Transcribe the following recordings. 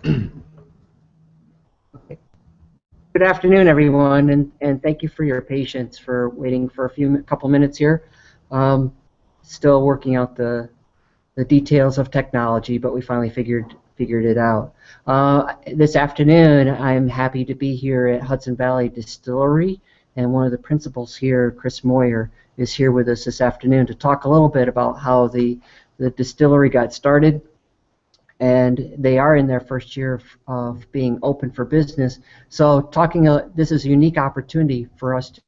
Good afternoon, everyone, and thank you for your patience for waiting for a couple minutes here. Still working out the details of technology, but we finally figured it out. This afternoon, I'm happy to be here at Hudson Valley Distillery, and one of the principals here, Chris Moyer, is here with us this afternoon to talk a little bit about how the distillery got started. And they are in their first year of being open for business. So this is a unique opportunity for us to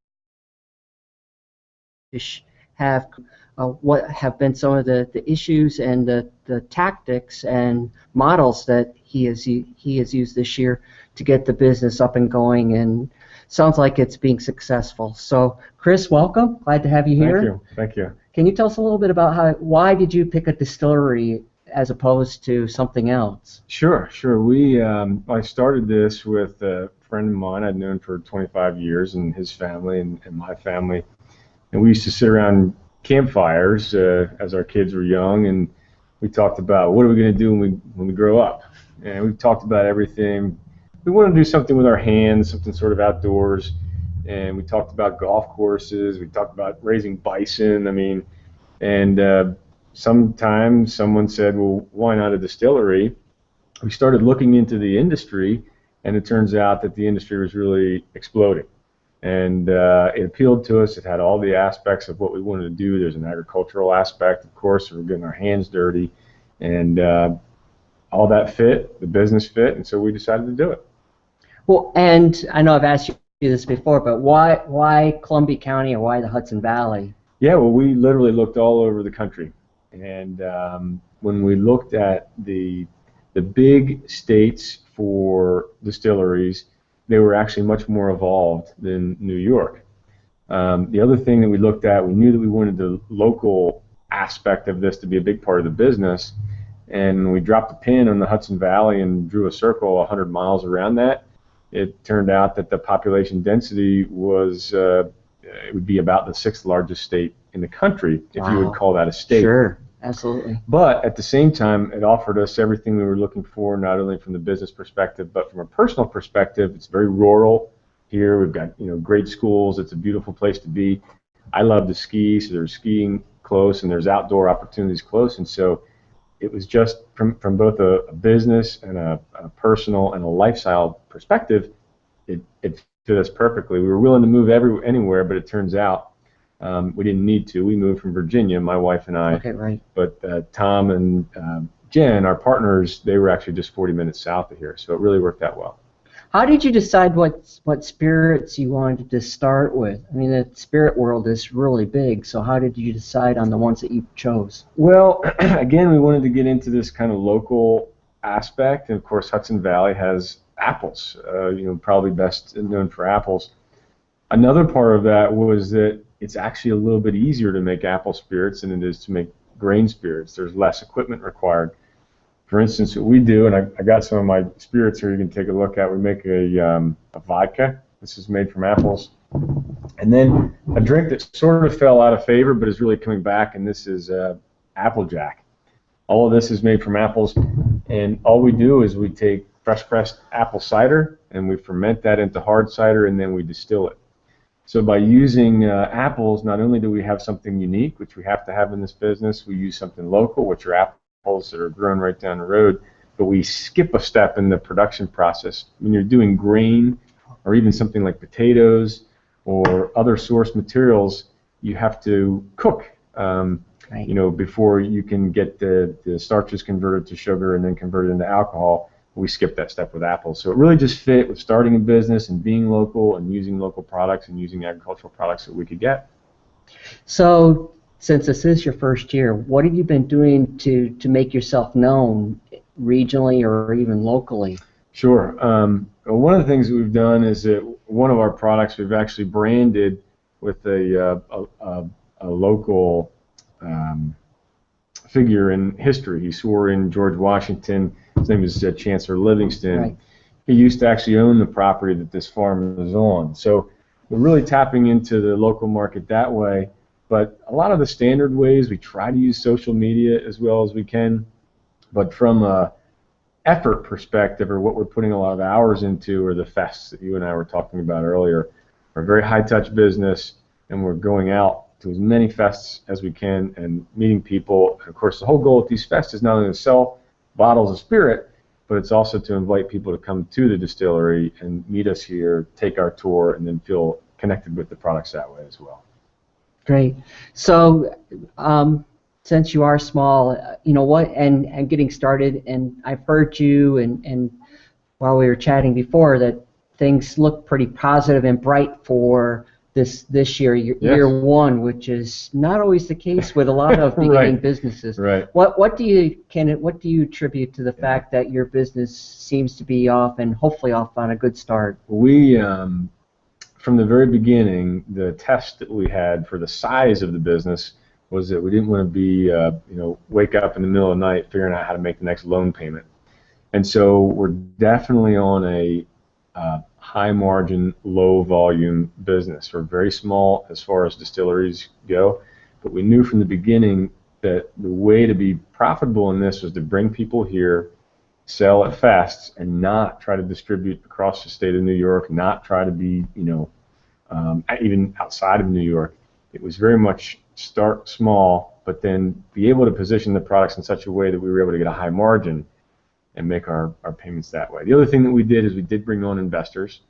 have what have been some of the issues and the tactics and models that he has used this year to get the business up and going, and sounds like it's being successful. So Chris, welcome. Glad to have you here. Thank you. Thank you. Can you tell us a little bit about why did you pick a distillery as opposed to something else? Sure. I started this with a friend of mine I'd known for 25 years, and his family and my family. And we used to sit around campfires as our kids were young, and we talked about what are we going to do when we grow up. And we talked about everything. We wanted to do something with our hands, something sort of outdoors. And we talked about golf courses. We talked about raising bison. Sometimes someone said, well, why not a distillery? We started looking into the industry, and it turns out that the industry was really exploding. And it appealed to us. It had all the aspects of what we wanted to do. There's an agricultural aspect, of course, so we're getting our hands dirty. And all that fit, the business fit, and so we decided to do it. Well, and I know I've asked you this before, but why Columbia County or why the Hudson Valley? Yeah, well, we literally looked all over the country. And when we looked at the big states for distilleries, they were actually much more evolved than New York. The other thing that we looked at, we knew that we wanted the local aspect of this to be a big part of the business, and we dropped a pin on the Hudson Valley and drew a circle 100 miles around that. It turned out that the population density was it would be about the 6th largest state in the country, if you would call that a state. Sure, absolutely. But at the same time, it offered us everything we were looking for, not only from the business perspective, but from a personal perspective. It's very rural here. We've got great schools. It's a beautiful place to be. I love to ski, so there's skiing close and there's outdoor opportunities close. And so it was just from both a business and a personal and a lifestyle perspective, it fit us perfectly. We were willing to move anywhere, but it turns out we didn't need to. We moved from Virginia, my wife and I. Okay, right. But Tom and Jen, our partners, they were actually just 40 minutes south of here, so it really worked out well. How did you decide what spirits you wanted to start with? I mean, the spirit world is really big, so how did you decide on the ones that you chose? Well, again, we wanted to get into this kind of local aspect, and of course Hudson Valley has apples, probably best known for apples. Another part of that was that it's actually a little bit easier to make apple spirits than it is to make grain spirits. There's less equipment required. For instance, what we do, and I got some of my spirits here you can take a look at, we make a vodka. This is made from apples. And then a drink that sort of fell out of favor but is really coming back, and this is Applejack. All of this is made from apples, and all we do is we take fresh pressed apple cider and we ferment that into hard cider, and then we distill it. So by using apples, not only do we have something unique, which we have to have in this business, we use something local, which are apples that are grown right down the road, but we skip a step in the production process. When you're doing grain or even something like potatoes or other source materials, you have to cook before you can get the starches converted to sugar and then converted into alcohol. We skip that step with apples. So it really just fit with starting a business and being local and using local products and using agricultural products that we could get. So since this is your first year, what have you been doing to make yourself known regionally or even locally? Sure. One of the things that we've done is that one of our products we've actually branded with a local figure in history. He swore in George Washington. His name is Chancellor Livingston. Right. He used to actually own the property that this farm is on. So we're really tapping into the local market that way. But a lot of the standard ways, we try to use social media as well as we can. But from a effort perspective, or what we're putting a lot of hours into, are the fests that you and I were talking about earlier. We're a very high-touch business, and we're going out to as many fests as we can and meeting people. And of course, the whole goal with these fests is not only to sell bottles of spirit, but it's also to invite people to come to the distillery and meet us here, take our tour, and then feel connected with the products that way as well. Great. So, since you are small, you know what, and getting started, and I've heard you, and while we were chatting before, that things look pretty positive and bright for this year, year one, which is not always the case with a lot of beginning businesses. Right. What do you attribute to the fact that your business seems to be off, and hopefully off on a good start? We from the very beginning, the test that we had for the size of the business was that we didn't want to be wake up in the middle of the night figuring out how to make the next loan payment. And so we're definitely on a high margin, low volume business. We're very small as far as distilleries go, but we knew from the beginning that the way to be profitable in this was to bring people here, sell at fests, and not try to distribute across the state of New York, not try to be, even outside of New York. It was very much start small, but then be able to position the products in such a way that we were able to get a high margin and make our payments that way. The other thing that we did is we did bring on investors.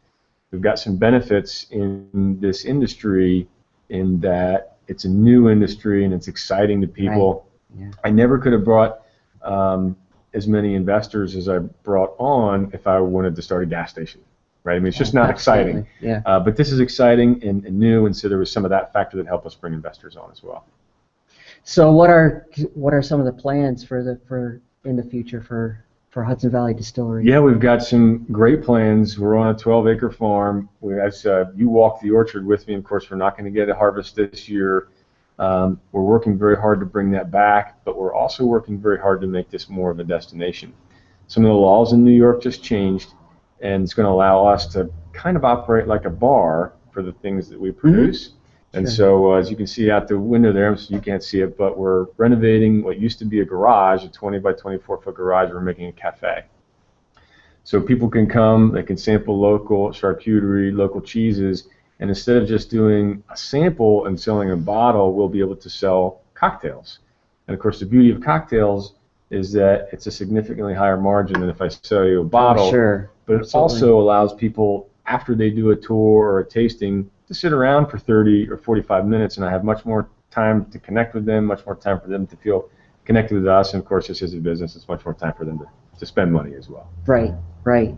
We've got some benefits in this industry in that it's a new industry and it's exciting to people. Right. Yeah. I never could have brought as many investors as I brought on if I wanted to start a gas station. Right? I mean, it's just not exciting. Yeah. But this is exciting and new, and so there was some of that factor that helped us bring investors on as well. So what are some of the plans for in the future for Hudson Valley Distillery? Yeah, we've got some great plans. We're on a 12-acre farm. As you walked the orchard with me, of course, we're not going to get a harvest this year. We're working very hard to bring that back, but we're also working very hard to make this more of a destination. Some of the laws in New York just changed, and it's going to allow us to kind of operate like a bar for the things that we produce. Mm-hmm. And so as you can see out the window there, so you can't see it, but we're renovating what used to be a garage, a 20 by 24 foot garage. We're making a cafe. So people can come, they can sample local charcuterie, local cheeses, and instead of just doing a sample and selling a bottle, we'll be able to sell cocktails. And of course, the beauty of cocktails is that it's a significantly higher margin than if I sell you a bottle. Sure. But it also allows people, after they do a tour or a tasting, to sit around for 30 or 45 minutes, and I have much more time to connect with them, much more time for them to feel connected with us, and of course, this is a business, it's much more time for them to spend money as well. Right, right.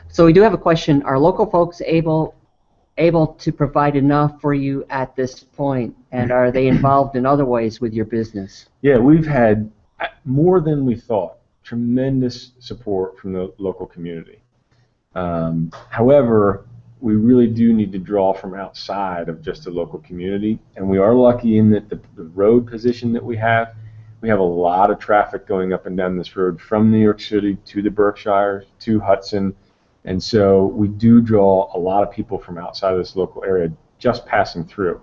So we do have a question. Are local folks able to provide enough for you at this point, and are they involved in other ways with your business? Yeah, we've had more than we thought, tremendous support from the local community. However, we really do need to draw from outside of just the local community, and we are lucky in that the road position that we have a lot of traffic going up and down this road from New York City to the Berkshires to Hudson, and so we do draw a lot of people from outside of this local area just passing through.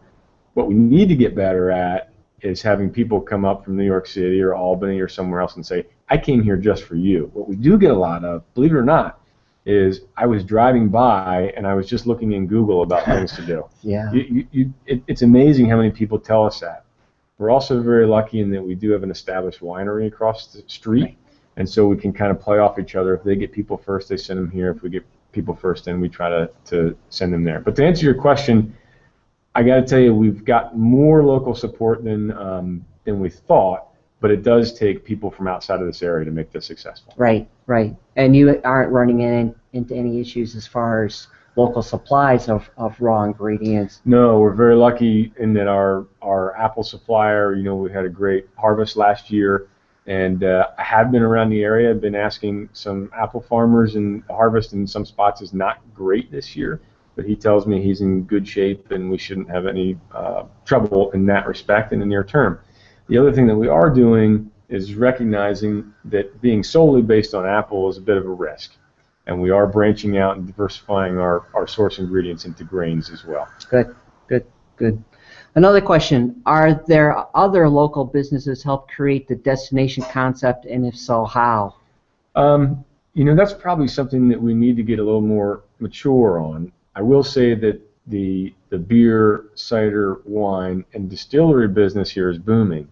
What we need to get better at is having people come up from New York City or Albany or somewhere else and say, I came here just for you. What we do get a lot of, believe it or not, is I was driving by and I was just looking in Google about things to do. Yeah. It's amazing how many people tell us that. We're also very lucky in that we do have an established winery across the street, right. And so we can kind of play off each other. If they get people first, they send them here. If we get people first, then we try to send them there. But to answer your question, I got to tell you, we've got more local support than we thought. But it does take people from outside of this area to make this successful. Right, right. And you aren't running into any issues as far as local supplies of raw ingredients? No, we're very lucky in that our apple supplier, we had a great harvest last year. And I have been around the area. I've been asking some apple farmers, and the harvest in some spots is not great this year. But he tells me he's in good shape and we shouldn't have any trouble in that respect in the near term. The other thing that we are doing is recognizing that being solely based on apple is a bit of a risk. And we are branching out and diversifying our source ingredients into grains as well. Good, good, good. Another question, are there other local businesses help create the destination concept, and if so, how? That's probably something that we need to get a little more mature on. I will say that the beer, cider, wine, and distillery business here is booming.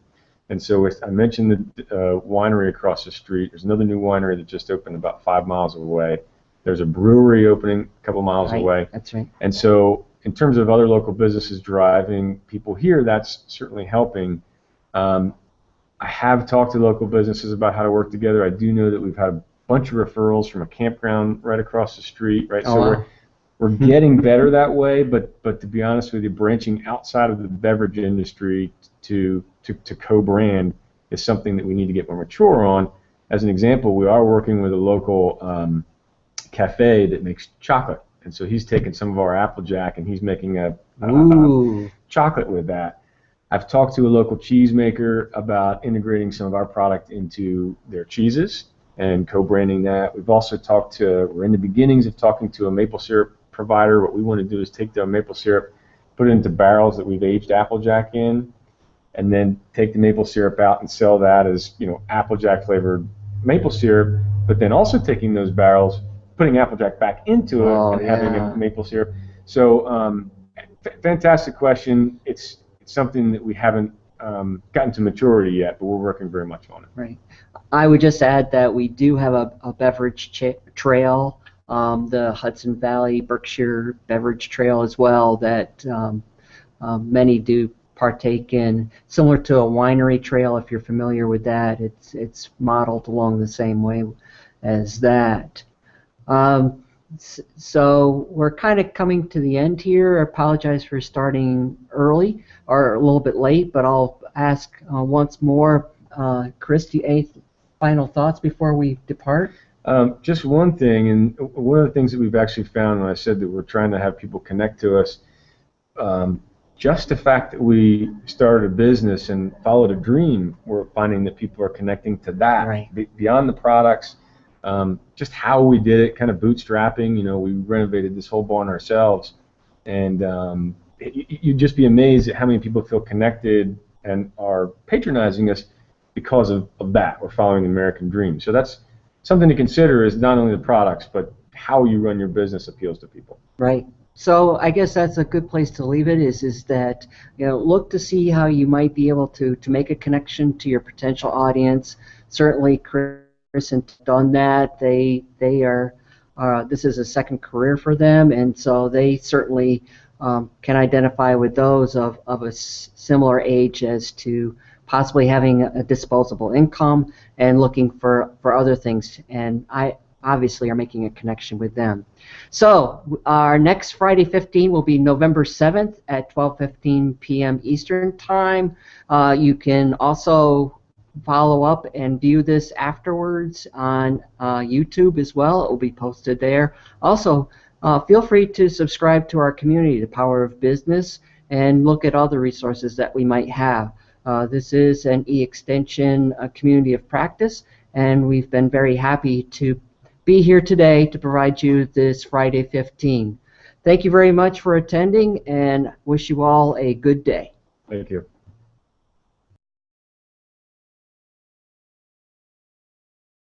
And so I mentioned the winery across the street. There's another new winery that just opened about 5 miles away. There's a brewery opening a couple miles away. That's right. And so in terms of other local businesses driving people here, that's certainly helping. I have talked to local businesses about how to work together. I do know that we've had a bunch of referrals from a campground right across the street, right? We're getting better that way, but to be honest with you, branching outside of the beverage industry to co-brand is something that we need to get more mature on. As an example, we are working with a local cafe that makes chocolate, and so he's taken some of our Applejack and he's making a chocolate with that. I've talked to a local cheesemaker about integrating some of our product into their cheeses and co-branding that. We've also we're in the beginnings of talking to a maple syrup provider. What we want to do is take the maple syrup, put it into barrels that we've aged Applejack in, and then take the maple syrup out and sell that as Applejack flavored maple syrup, but then also taking those barrels, putting Applejack back into it and having a maple syrup. So fantastic question. It's something that we haven't gotten to maturity yet, but we're working very much on it. Right. I would just add that we do have a beverage trail, the Hudson Valley Berkshire Beverage Trail as well, that many do partake in, similar to a winery trail. If you're familiar with that, it's modeled along the same way as that. So we're kind of coming to the end here. I apologize for starting early or a little bit late, but I'll ask once more, Chris, any final thoughts before we depart? Just one thing, and one of the things that we've actually found when I said that we're trying to have people connect to us, just the fact that we started a business and followed a dream, we're finding that people are connecting to that beyond the products. Just how we did it, kind of bootstrapping. We renovated this whole barn ourselves, and you'd just be amazed at how many people feel connected and are patronizing us because of that. We're following the American dream. So that's something to consider, is not only the products, but how you run your business appeals to people. Right. So I guess that's a good place to leave it, is that, look to see how you might be able to make a connection to your potential audience. Certainly, Chris and done that. They are this is a second career for them, and so they certainly can identify with those of a similar age as to possibly having a disposable income and looking for other things, and I obviously are making a connection with them. So our next Friday 15 will be November 7th at 12:15 p.m. Eastern Time. You can also follow up and view this afterwards on YouTube as well. It will be posted there. Also, feel free to subscribe to our community, The Power of Business, and look at other resources that we might have. This is an e-extension community of practice, and we've been very happy to be here today to provide you this Friday 15. Thank you very much for attending, and wish you all a good day. Thank you.